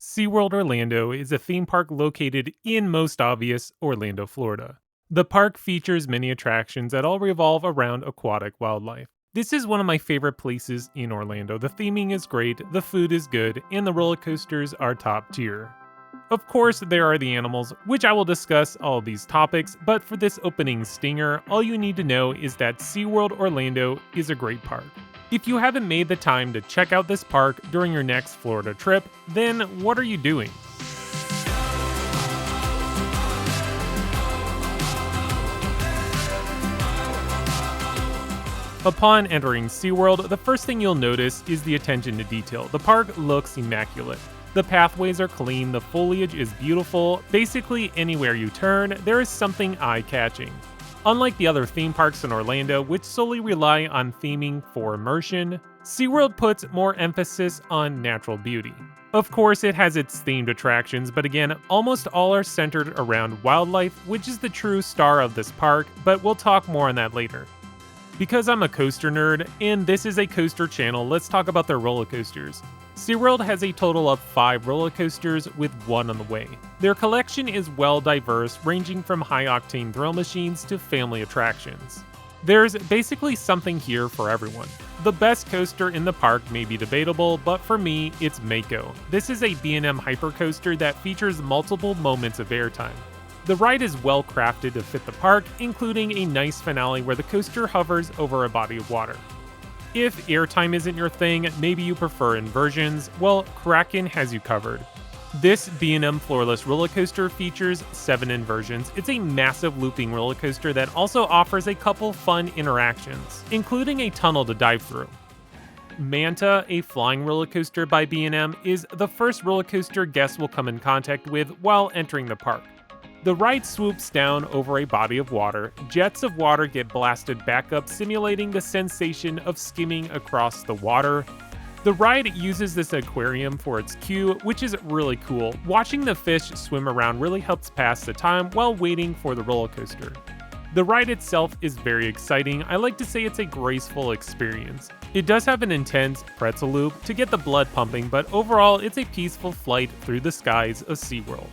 SeaWorld Orlando is a theme park located in most obvious Orlando, Florida. The park features many attractions that all revolve around aquatic wildlife. This is one of my favorite places in Orlando. The theming is great, the food is good, and the roller coasters are top tier. Of course, there are the animals, which I will discuss all of these topics, but for this opening stinger, all you need to know is that SeaWorld Orlando is a great park. If you haven't made the time to check out this park during your next Florida trip, then what are you doing? Upon entering SeaWorld, the first thing you'll notice is the attention to detail. The park looks immaculate. The pathways are clean, the foliage is beautiful. Basically, anywhere you turn, there is something eye-catching. Unlike the other theme parks in Orlando, which solely rely on theming for immersion, SeaWorld puts more emphasis on natural beauty. Of course, it has its themed attractions, but again, almost all are centered around wildlife, which is the true star of this park, but we'll talk more on that later. Because I'm a coaster nerd, and this is a coaster channel, let's talk about their roller coasters. SeaWorld has a total of 5 roller coasters with 1 on the way. Their collection is well diverse, ranging from high-octane thrill machines to family attractions. There's basically something here for everyone. The best coaster in the park may be debatable, but for me, it's Mako. This is a B&M hypercoaster that features multiple moments of airtime. The ride is well crafted to fit the park, including a nice finale where the coaster hovers over a body of water. If airtime isn't your thing, maybe you prefer inversions, well, Kraken has you covered. This B&M floorless roller coaster features 7 inversions. It's a massive looping roller coaster that also offers a couple fun interactions, including a tunnel to dive through. Manta, a flying roller coaster by B&M, is the first roller coaster guests will come in contact with while entering the park. The ride swoops down over a body of water. Jets of water get blasted back up, simulating the sensation of skimming across the water. The ride uses this aquarium for its cue, which is really cool. Watching the fish swim around really helps pass the time while waiting for the roller coaster. The ride itself is very exciting. I like to say it's a graceful experience. It does have an intense pretzel loop to get the blood pumping, but overall it's a peaceful flight through the skies of SeaWorld.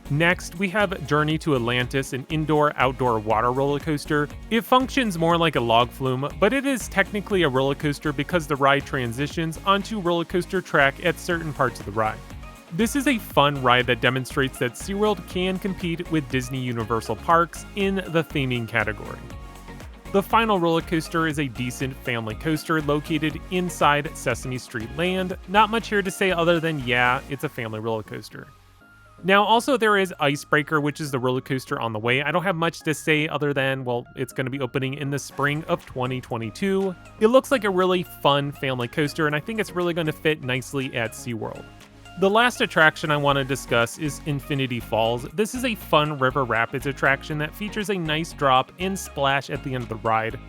Next, we have Journey to Atlantis, an indoor-outdoor water roller coaster. It functions more like a log flume, but it is technically a roller coaster because the ride transitions onto roller coaster track at certain parts of the ride. This is a fun ride that demonstrates that SeaWorld can compete with Disney Universal Parks in the theming category. The final roller coaster is a decent family coaster located inside Sesame Street Land. Not much here to say other than, yeah, it's a family roller coaster. Now, also there is Icebreaker, which is the roller coaster on the way. I don't have much to say other than, well, it's going to be opening in the spring of 2022. It looks like a really fun family coaster, and I think it's really going to fit nicely at SeaWorld. The last attraction I want to discuss is Infinity Falls. This is a fun river rapids attraction that features a nice drop and splash at the end of the ride.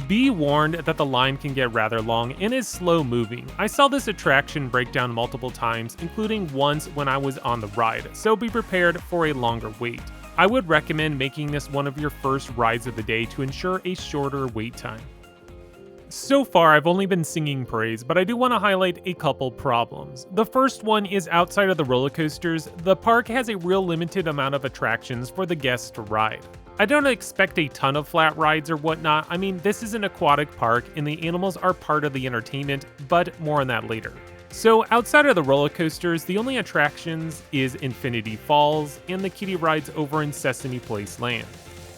Be warned that the line can get rather long and is slow moving. I saw this attraction break down multiple times, including once when I was on the ride, so be prepared for a longer wait. I would recommend making this one of your first rides of the day to ensure a shorter wait time. So far, I've only been singing praise, but I do want to highlight a couple problems. The first one is outside of the roller coasters, the park has a real limited amount of attractions for the guests to ride. I don't expect a ton of flat rides or whatnot. I mean, this is an aquatic park and the animals are part of the entertainment, but more on that later. So outside of the roller coasters, the only attractions is Infinity Falls and the kiddie rides over in Sesame Place Land.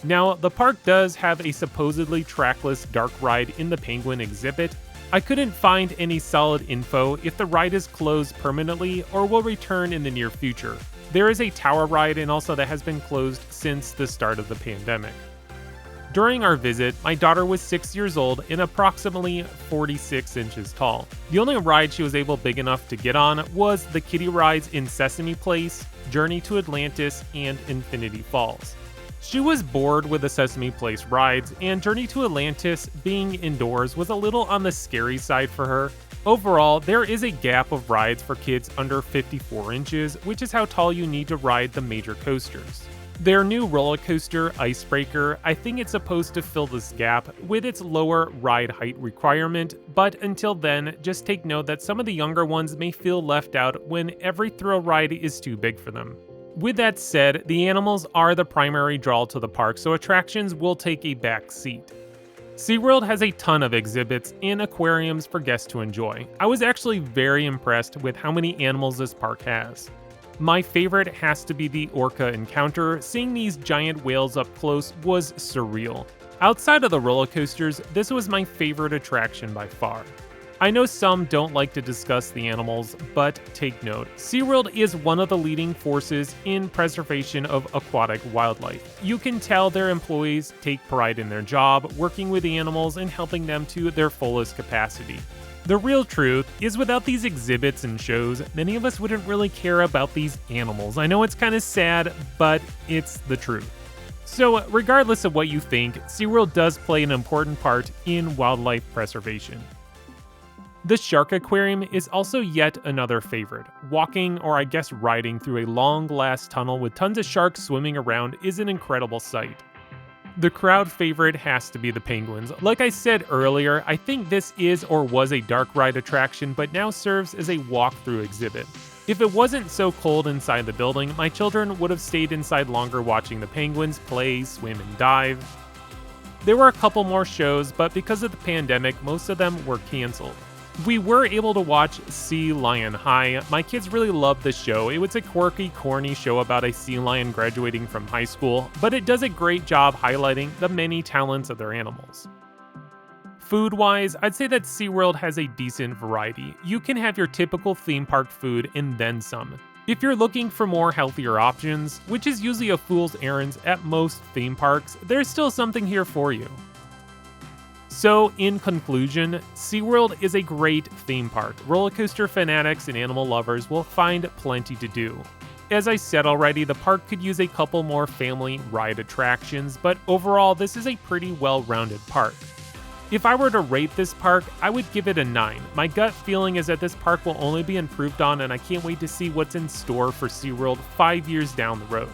Now, the park does have a supposedly trackless dark ride in the Penguin exhibit. I couldn't find any solid info if the ride is closed permanently or will return in the near future. There is a tower ride and also that has been closed since the start of the pandemic. During our visit, my daughter was 6 years old and approximately 46 inches tall. The only ride she was big enough to get on was the kiddie rides in Sesame Place, Journey to Atlantis, and Infinity Falls. She was bored with the Sesame Place rides, and Journey to Atlantis being indoors was a little on the scary side for her. Overall, there is a gap of rides for kids under 54 inches, which is how tall you need to ride the major coasters. Their new roller coaster, Icebreaker, I think it's supposed to fill this gap with its lower ride height requirement, but until then, just take note that some of the younger ones may feel left out when every thrill ride is too big for them. With that said, the animals are the primary draw to the park, so attractions will take a back seat. SeaWorld has a ton of exhibits and aquariums for guests to enjoy. I was actually very impressed with how many animals this park has. My favorite has to be the orca encounter. Seeing these giant whales up close was surreal. Outside of the roller coasters, this was my favorite attraction by far. I know some don't like to discuss the animals, but take note, SeaWorld is one of the leading forces in preservation of aquatic wildlife. You can tell their employees take pride in their job, working with the animals and helping them to their fullest capacity. The real truth is without these exhibits and shows, many of us wouldn't really care about these animals. I know it's kind of sad, but it's the truth. So regardless of what you think, SeaWorld does play an important part in wildlife preservation. The Shark Aquarium is also yet another favorite. Walking, or I guess riding, through a long glass tunnel with tons of sharks swimming around is an incredible sight. The crowd favorite has to be the penguins. Like I said earlier, I think this is or was a dark ride attraction, but now serves as a walk-through exhibit. If it wasn't so cold inside the building, my children would have stayed inside longer watching the penguins play, swim, and dive. There were a couple more shows, but because of the pandemic, most of them were canceled. We were able to watch Sea Lion High. My kids really loved the show. It was a quirky, corny show about a sea lion graduating from high school, but it does a great job highlighting the many talents of their animals. Food-wise, I'd say that SeaWorld has a decent variety. You can have your typical theme park food and then some. If you're looking for more healthier options, which is usually a fool's errand at most theme parks, there's still something here for you. So, in conclusion, SeaWorld is a great theme park. Roller coaster fanatics and animal lovers will find plenty to do. As I said already, the park could use a couple more family ride attractions, but overall, this is a pretty well-rounded park. If I were to rate this park, I would give it a 9. My gut feeling is that this park will only be improved on, and I can't wait to see what's in store for SeaWorld 5 years down the road.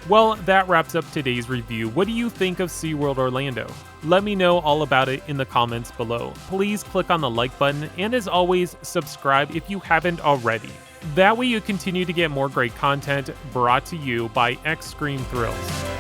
Well, that wraps up today's review. What do you think of SeaWorld Orlando? Let me know all about it in the comments below. Please click on the like button, and as always, subscribe if you haven't already. That way you continue to get more great content brought to you by X Screen Thrills.